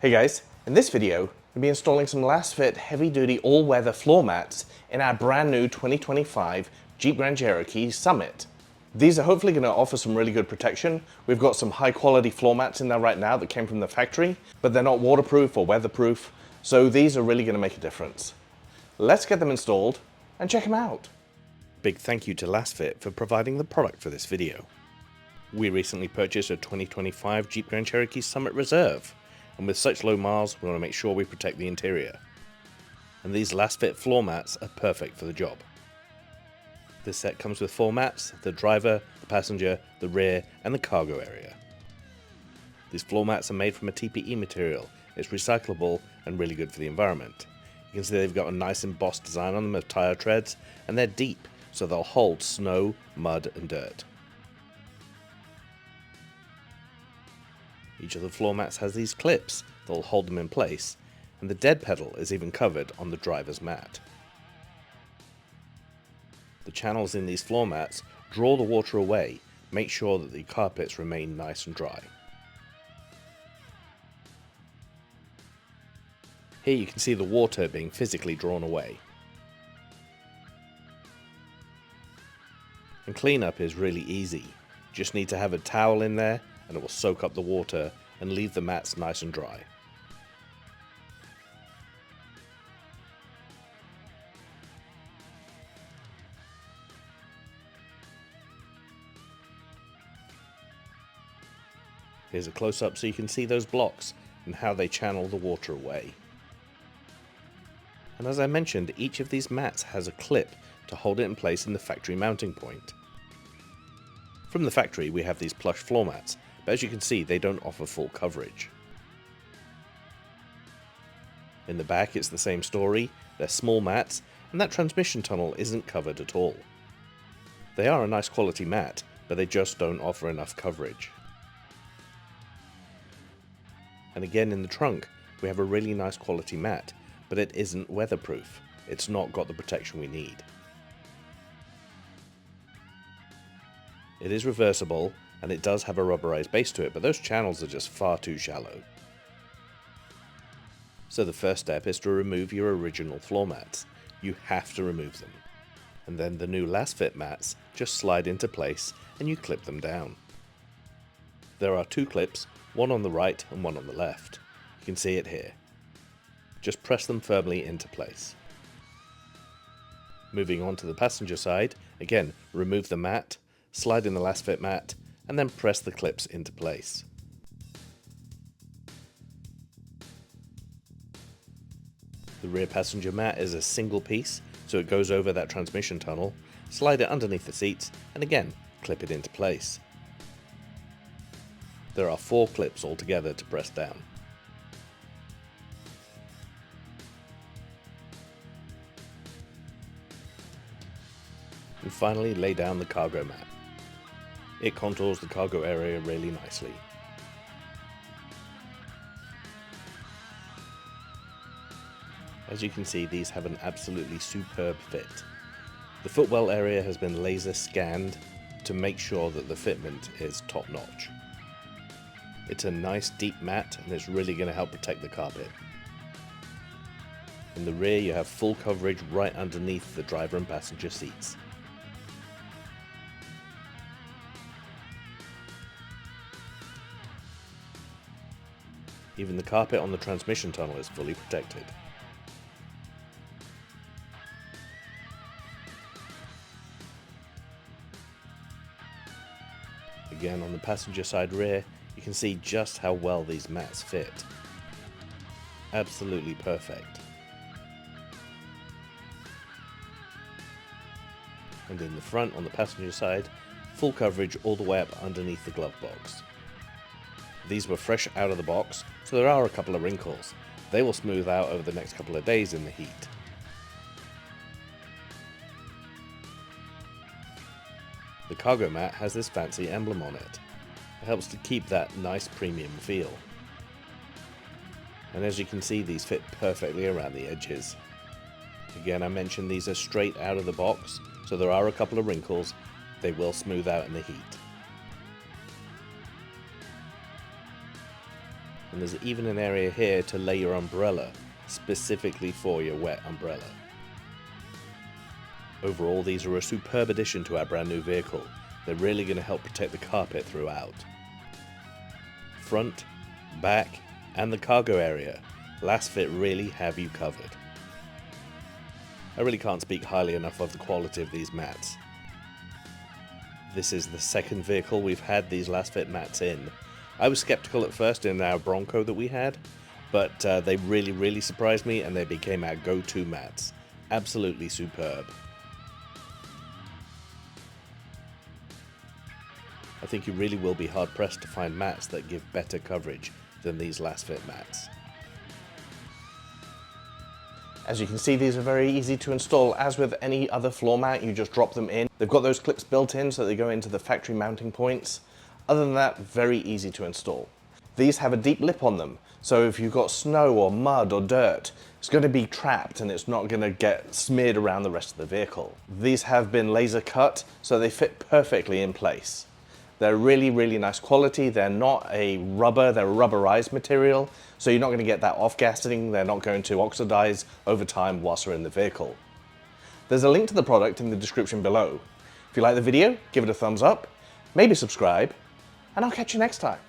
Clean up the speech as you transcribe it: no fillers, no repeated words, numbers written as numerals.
Hey guys, in this video, we'll be installing some Lasfit heavy-duty all-weather floor mats in our brand new 2025 Jeep Grand Cherokee Summit. These are hopefully going to offer some really good protection. We've got some high-quality floor mats in there right now that came from the factory, but they're not waterproof or weatherproof, so these are really going to make a difference. Let's get them installed and check them out. Big thank you to Lasfit for providing the product for this video. We recently purchased a 2025 Jeep Grand Cherokee Summit Reserve, and with such low miles, we want to make sure we protect the interior. And these Lasfit floor mats are perfect for the job. This set comes with 4 mats: the driver, the passenger, the rear, and the cargo area. These floor mats are made from a TPE material. It's recyclable and really good for the environment. You can see they've got a nice embossed design on them of tire treads, and they're deep, so they'll hold snow, mud, and dirt. Each of the floor mats has these clips that will hold them in place, and the dead pedal is even covered on the driver's mat. The channels in these floor mats draw the water away, make sure that the carpets remain nice and dry. Here you can see the water being physically drawn away. And cleanup is really easy. You just need to have a towel in there and it will soak up the water and leave the mats nice and dry. Here's a close-up so you can see those blocks and how they channel the water away. And as I mentioned, each of these mats has a clip to hold it in place in the factory mounting point. From the factory we have these plush floor mats, but as you can see they don't offer full coverage. In the back it's the same story, they're small mats, and that transmission tunnel isn't covered at all. They are a nice quality mat, but they just don't offer enough coverage. And again in the trunk we have a really nice quality mat, but it isn't weatherproof. It's not got the protection we need. It is reversible, and it does have a rubberized base to it, but those channels are just far too shallow. So the first step is to remove your original floor mats. You have to remove them. And then the new Lasfit mats just slide into place and you clip them down. There are 2 clips, one on the right and one on the left. You can see it here. Just press them firmly into place. Moving on to the passenger side, again remove the mat, slide in the Lasfit mat, and then press the clips into place. The rear passenger mat is a single piece, so it goes over that transmission tunnel. Slide it underneath the seats, and again clip it into place. There are 4 clips altogether to press down. And finally lay down the cargo mat. It contours the cargo area really nicely. As you can see, these have an absolutely superb fit. The footwell area has been laser scanned to make sure that the fitment is top notch. It's a nice deep mat and it's really going to help protect the carpet. In the rear you have full coverage right underneath the driver and passenger seats. Even the carpet on the transmission tunnel is fully protected. Again on the passenger side rear, you can see just how well these mats fit. Absolutely perfect. And in the front on the passenger side, full coverage all the way up underneath the glove box. These were fresh out of the box, so there are a couple of wrinkles. They will smooth out over the next couple of days in the heat. The cargo mat has this fancy emblem on it. It helps to keep that nice premium feel. And as you can see, these fit perfectly around the edges. Again, I mentioned these are straight out of the box, so there are a couple of wrinkles. They will smooth out in the heat. And there's even an area here to lay your umbrella, specifically for your wet umbrella. Overall, these are a superb addition to our brand new vehicle. They're really going to help protect the carpet throughout. Front, back, and the cargo area, Lasfit really have you covered. I really can't speak highly enough of the quality of these mats. This is the second vehicle we've had these Lasfit mats in. I was skeptical at first in our Bronco that we had, but they really surprised me and they became our go-to mats. Absolutely superb. I think you really will be hard pressed to find mats that give better coverage than these Lasfit mats. As you can see, these are very easy to install. As with any other floor mat, you just drop them in. They've got those clips built in so they go into the factory mounting points. Other than that, very easy to install. These have a deep lip on them, so if you've got snow or mud or dirt, it's going to be trapped and it's not going to get smeared around the rest of the vehicle. These have been laser cut, so they fit perfectly in place. They're really nice quality. They're not a rubber, they're a rubberized material, so you're not going to get that off-gassing. They're not going to oxidize over time whilst you're in the vehicle. There's a link to the product in the description below. If you like the video, give it a thumbs up, maybe subscribe, and I'll catch you next time.